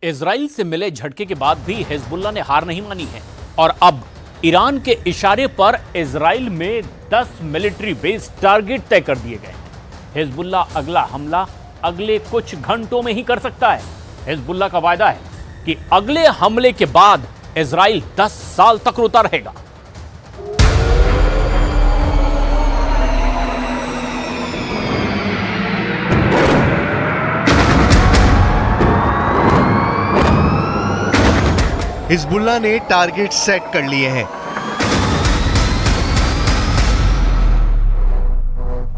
Israel से मिले झटके के बाद भी हिजबुल्लाह ने हार नहीं मानी है और अब ईरान के इशारे पर इजराइल में 10 मिलिट्री बेस टारगेट तय कर दिए गए। हिजबुल्लाह अगला हमला अगले कुछ घंटों में ही कर सकता है। हिजबुल्लाह का वायदा है कि अगले हमले के बाद इजराइल 10 साल तक रोता रहेगा। हिजबुल्लाह ने टारगेट सेट कर लिए हैं।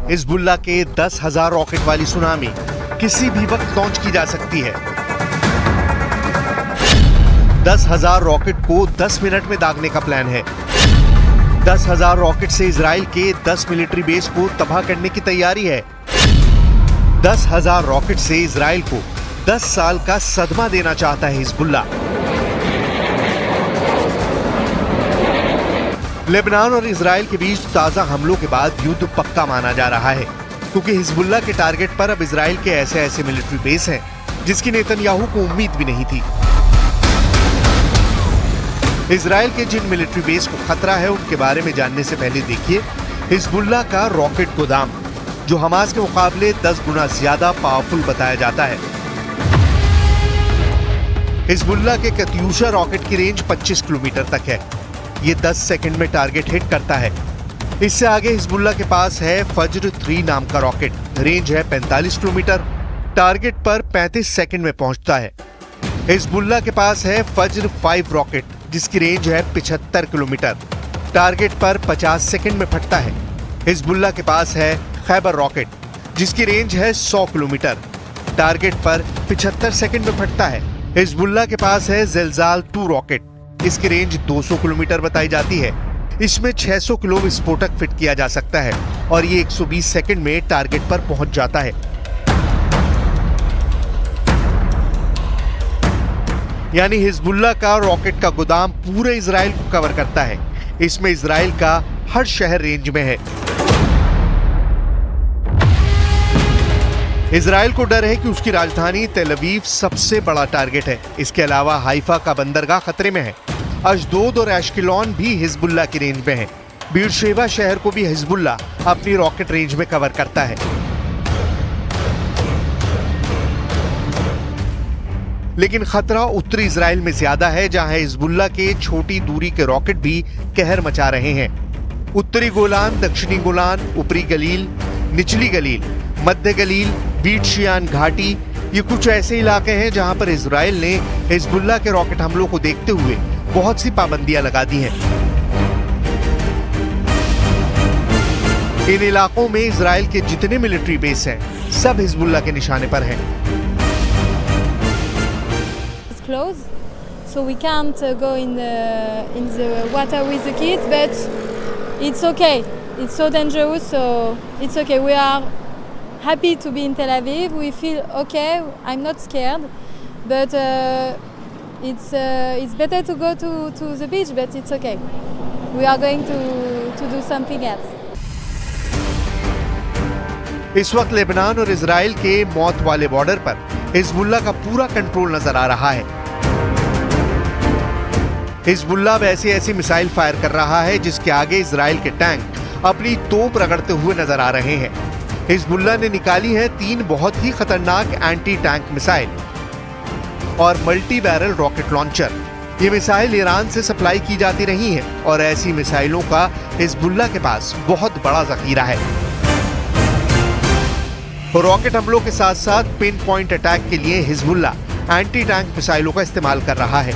हिजबुल्लाह के 10,000 रॉकेट वाली सुनामी किसी भी वक्त लॉन्च की जा सकती है। 10,000 रॉकेट को 10 मिनट में दागने का प्लान है। 10,000 रॉकेट से इजराइल के 10 मिलिट्री बेस को तबाह करने की तैयारी है। 10,000 रॉकेट से इजराइल को 10 साल का सदमा देना चाहता है हिजबुल्लाह। लेबनान और इजराइल के बीच ताजा हमलों के बाद युद्ध पक्का माना जा रहा है, क्योंकि हिजबुल्लाह के टारगेट पर अब इजराइल के ऐसे मिलिट्री बेस हैं जिसकी नेतन्याहू को उम्मीद भी नहीं थी। इजराइल के जिन मिलिट्री बेस को खतरा है उनके बारे में जानने से पहले देखिए हिजबुल्लाह का रॉकेट गोदाम, जो हमास के मुकाबले 10 गुना ज्यादा पावरफुल बताया जाता है। हिजबुल्लाह के कत्यूशा रॉकेट की रेंज 25 किलोमीटर तक है। ये 10 सेकंड में टारगेट हिट करता है। इससे आगे हिजबुल्लाह के पास है फज्र 3 नाम का रॉकेट, रेंज है 45 किलोमीटर, टारगेट पर 35 सेकंड में पहुंचता है। हिजबुल्लाह के पास है फज्र 5 रॉकेट, जिसकी रेंज है 75 किलोमीटर, टारगेट पर 50 सेकंड में फटता है। हिजबुल्लाह के पास है खैबर रॉकेट, जिसकी रेंज है 100 किलोमीटर, टारगेट पर 75 सेकंड में फटता है। हिजबुल्लाह के पास है ज़िलज़ाल 2 रॉकेट, इसकी रेंज 200 किलोमीटर बताई जाती है। इसमें 600 किलो विस्फोटक फिट किया जा सकता है और ये 120 सेकंड में टारगेट पर पहुंच जाता है। यानी हिजबुल्लाह का रॉकेट का गोदाम पूरे इजराइल को कवर करता है। इसमें इजराइल का हर शहर रेंज में है। इजराइल को डर है कि उसकी राजधानी तेल अवीव सबसे बड़ा टारगेट है। इसके अलावा हाइफा का बंदरगाह खतरे में है। अशदोद और एश्किलॉन भी हिजबुल्लाह की रेंज में है। बीरशेबा शहर को भी हिजबुल्लाह अपनी रॉकेट रेंज में कवर करता है। लेकिन खतरा उत्तरी इजराइल में ज्यादा है, जहां हिजबुल्लाह के छोटी दूरी के रॉकेट भी कहर मचा रहे हैं। उत्तरी गोलान, दक्षिणी गोलान, ऊपरी गलील, निचली गलील, मध्य गलील, बीट शियान घाटी, ये कुछ ऐसे इलाके हैं जहां पर इजराइल ने हिजबुल्लाह के रॉकेट हमलों को देखते हुए बहुत सी पाबंदियां लगा दी हैं। इन इलाकों में इजराइल के जितने मिलिट्री बेस हैं, सब हिजबुल्लाह के निशाने पर हैं। Close, so we can't go in the water with the kids, but it's okay. It's so dangerous, so it's okay. We are happy to be in Tel Aviv. We feel okay. I'm not scared, but it's better to go to the beach, but it's okay. We are going to do something else. इस वक्त Lebanon और Israel के मौत वाले border पर Hezbollah का पूरा control नजर आ रहा है। हिजबुल्लाह ऐसी मिसाइल फायर कर रहा है जिसके आगे इजराइल के टैंक अपनी तोप रगड़ते हुए नजर आ रहे हैं। हिजबुल्लाह ने निकाली है 3 बहुत ही खतरनाक एंटी टैंक मिसाइल और मल्टी बैरल रॉकेट लॉन्चर। ये मिसाइल ईरान से सप्लाई की जाती रही हैं और ऐसी मिसाइलों का हिजबुल्लाह के पास बहुत बड़ा जखीरा है। रॉकेट हमलों के साथ साथ पिन पॉइंट अटैक के लिए हिजबुल्लाह एंटी टैंक मिसाइलों का इस्तेमाल कर रहा है।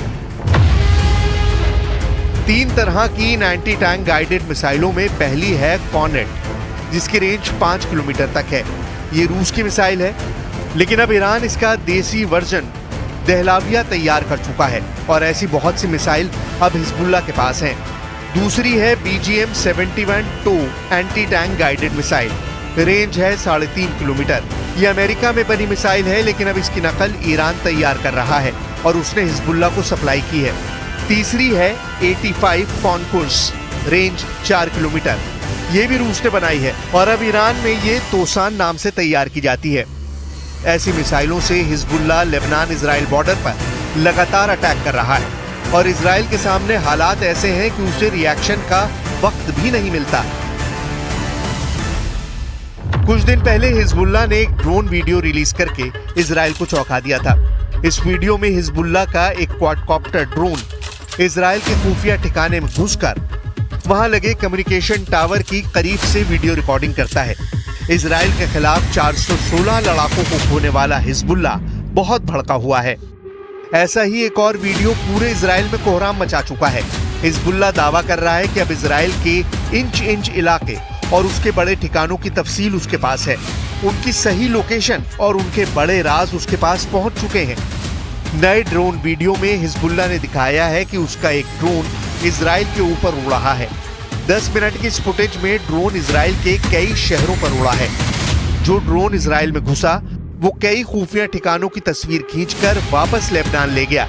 3 तरह की इन एंटी टैंक गाइडेड मिसाइलों में पहली है कॉर्नेट, जिसकी रेंज 5 किलोमीटर तक है। ये रूस की मिसाइल है, लेकिन अब ईरान इसका देसी वर्जन दहलाविया तैयार कर चुका है और ऐसी बहुत सी मिसाइल अब हिजबुल्लाह के पास हैं। दूसरी है BGM-71 anti tank guided missile, range है 3.5 किलोमीटर। ये अमेरिका में बनी मिसाइल है, लेकिन अब इसकी नकल ईरान तैयार कर रहा है और उसने हिजबुल्लाह को सप्लाई की है। तीसरी है 85 कॉनकुर्स, रेंज 4 किलोमीटर। ये भी रूस ने बनाई है और अब ईरान में ये तोसान नाम से तैयार की जाती है। ऐसी मिसाइलों से हिजबुल्लाह लेबनान इजराइल बॉर्डर पर लगातार अटैक कर रहा है और इजराइल के सामने हालात ऐसे हैं कि उसे रिएक्शन का वक्त भी नहीं मिलता। कुछ दिन पहले हिजबुल्लाह ने एक ड्रोन वीडियो रिलीज करके इजराइल को चौंका दिया था। इस वीडियो में हिजबुल्लाह का एक क्वाडकॉप्टर ड्रोन इजराइल के खुफिया ठिकाने में घुसकर वहां लगे कम्युनिकेशन टावर की करीब से वीडियो रिकॉर्डिंग करता है। इजराइल के खिलाफ 416 लड़ाकों को खोने वाला हिजबुल्लाह बहुत भड़का हुआ है। ऐसा ही एक और वीडियो पूरे इजराइल में कोहराम मचा चुका है। हिजबुल्लाह दावा कर रहा है कि अब इजराइल के इंच इलाके और उसके बड़े ठिकानों की तफसील उसके पास है। उनकी सही लोकेशन और उनके बड़े राज उसके पास पहुंच चुके हैं। नए ड्रोन वीडियो में हिजबुल्लाह ने दिखाया है कि उसका एक ड्रोन इजराइल के ऊपर उड़ रहा है। 10 मिनट की इस फुटेज में ड्रोन इजराइल के कई शहरों पर उड़ा है। जो ड्रोन इजराइल में घुसा वो कई खुफिया ठिकानों की तस्वीर खींचकर वापस लेबनान ले गया।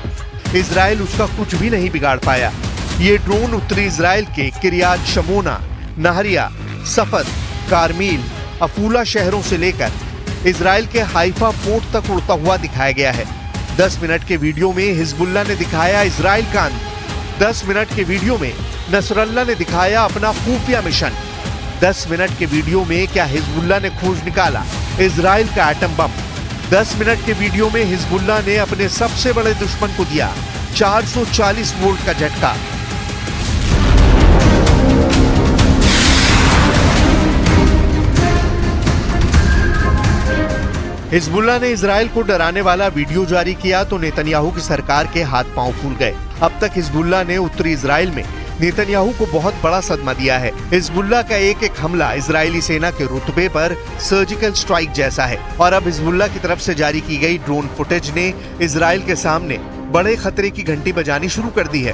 इजराइल उसका कुछ भी नहीं बिगाड़ पाया। ये ड्रोन उत्तरी इजराइल के किरियात शमोना, नहरिया, सफद, कारमील, अफूला शहरों से लेकर इजराइल के हाइफा पोर्ट तक उड़ता हुआ दिखाया गया है। 10 मिनट के वीडियो में हिजबुल्लाह ने दिखाया इजराइल का अंत। 10 मिनट के वीडियो में नसरल्लाह ने दिखाया अपना खुफिया मिशन। 10 मिनट के वीडियो में क्या हिजबुल्लाह ने खोज निकाला इजराइल का एटम बम। 10 मिनट के वीडियो में हिजबुल्लाह ने अपने सबसे बड़े दुश्मन को दिया 440 वोल्ट का झटका। हिजबुल्लाह ने इजराइल को डराने वाला वीडियो जारी किया तो नेतन्याहू की सरकार के हाथ पांव फूल गए। अब तक हिजबुल्लाह ने उत्तरी इजराइल में नेतन्याहू को बहुत बड़ा सदमा दिया है। हिजबुल्लाह का एक हमला इजरायली सेना के रुतबे पर सर्जिकल स्ट्राइक जैसा है और अब हिजबुल्लाह की तरफ से जारी की गई ड्रोन फुटेज ने इजराइल के सामने बड़े खतरे की घंटी बजानी शुरू कर दी है।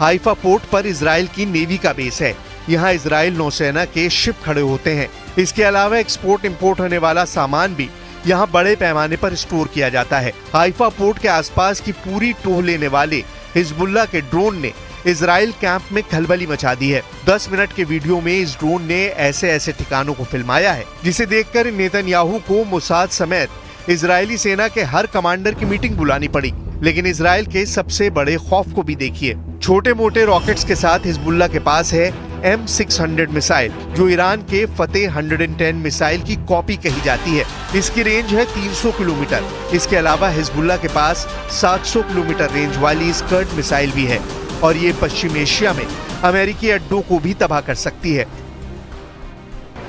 हाइफा पोर्ट पर इजराइल की नेवी का बेस है। यहाँ इजराइल नौसेना के शिप खड़े होते हैं। इसके अलावा एक्सपोर्ट इंपोर्ट होने वाला सामान भी यहाँ बड़े पैमाने पर स्टोर किया जाता है। हाइफा पोर्ट के आसपास की पूरी टोह लेने वाले हिजबुल्लाह के ड्रोन ने इजराइल कैंप में खलबली मचा दी है। 10 मिनट के वीडियो में इस ड्रोन ने ऐसे ठिकानों को फिल्माया है जिसे देखकर नेतन्याहू को मोसाद समेत इजरायली सेना के हर कमांडर की मीटिंग बुलानी पड़ी। लेकिन इजराइल के सबसे बड़े खौफ को भी देखिए। छोटे मोटे रॉकेट्स के साथ हिजबुल्लाह के पास है M600 मिसाइल जो ईरान के फतेह 110 मिसाइल की कॉपी कही जाती है। इसकी रेंज है 300 किलोमीटर। इसके अलावा हिजबुल्लाह के पास 700 किलोमीटर रेंज वाली स्कर्ट मिसाइल भी है और ये पश्चिम एशिया में अमेरिकी अड्डों को भी तबाह कर सकती है।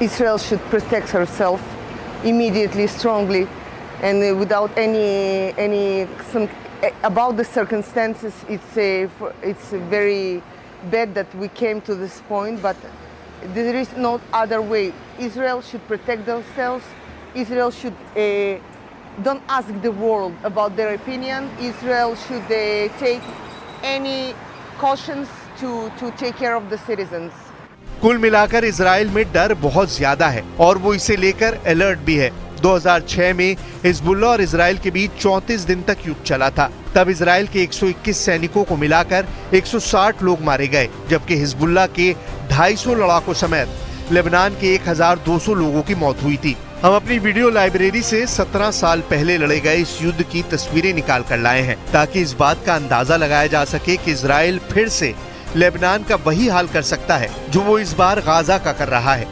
Israel should protect herself immediately, strongly, and without about the circumstances. It's very bad that we came to this point, but there is no other way. Israel should protect themselves. Israel should don't ask the world about their opinion. Israel should take any cautions to take care of the citizens. कुल मिलाकर Israel में डर बहुत ज्यादा है और वो इसे लेकर अलर्ट भी है। 2006 में हिजबुल्लाह और इजराइल के बीच 34 दिन तक युद्ध चला था। तब इजराइल के 121 सैनिकों को मिलाकर 160 लोग मारे गए, जबकि हिजबुल्लाह के 250 लड़ाकों समेत लेबनान के 1200 लोगों की मौत हुई थी। हम अपनी वीडियो लाइब्रेरी से 17 साल पहले लड़े गए इस युद्ध की तस्वीरें निकाल कर लाए हैं ताकि इस बात का अंदाजा लगाया जा सके कि इजराइल फिर से लेबनान का वही हाल कर सकता है जो वो इस बार गाजा का कर रहा है।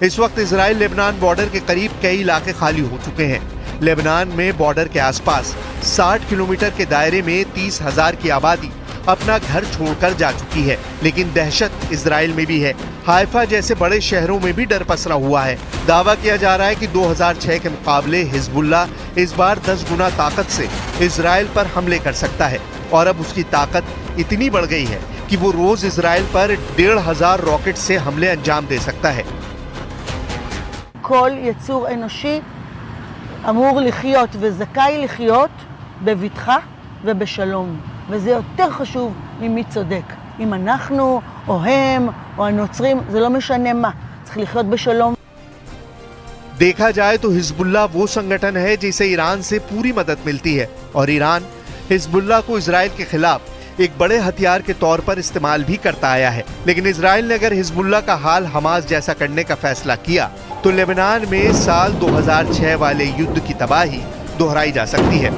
इस वक्त इजराइल लेबनान बॉर्डर के करीब कई इलाके खाली हो चुके हैं। लेबनान में बॉर्डर के आसपास 60 किलोमीटर के दायरे में 30,000 की आबादी अपना घर छोड़कर जा चुकी है। लेकिन दहशत इजराइल में भी है। हाइफा जैसे बड़े शहरों में भी डर पसरा हुआ है। दावा किया जा रहा है कि 2006 के मुकाबले हिजबुल्लाह इस बार 10 गुना ताकत से इजराइल पर हमले कर सकता है और अब उसकी ताकत इतनी बढ़ गई है कि वो रोज इजराइल पर 1,500 रॉकेट से हमले अंजाम दे सकता है। כל יצור אנושי אמור לחיות וזכאי לחיות בבטחה ובשלום, וזה יותר חשוב ממי צודק. אם אנחנו או הם או הנוצרים, זה לא משנה מה, צריך לחיות בשלום. देखा जाए तो हिजबुल्लाह वो संगठन है जिसे ईरान से पूरी मदद मिलती है और ईरान हिजबुल्लाह को इजराइल के खिलाफ एक बड़े हथियार के तौर पर इस्तेमाल भी करता आया है। लेकिन इजराइल ने अगर हिजबुल्लाह का हाल हमास जैसा करने का फैसला किया तो लेबनान में साल 2006 वाले युद्ध की तबाही दोहराई जा सकती है।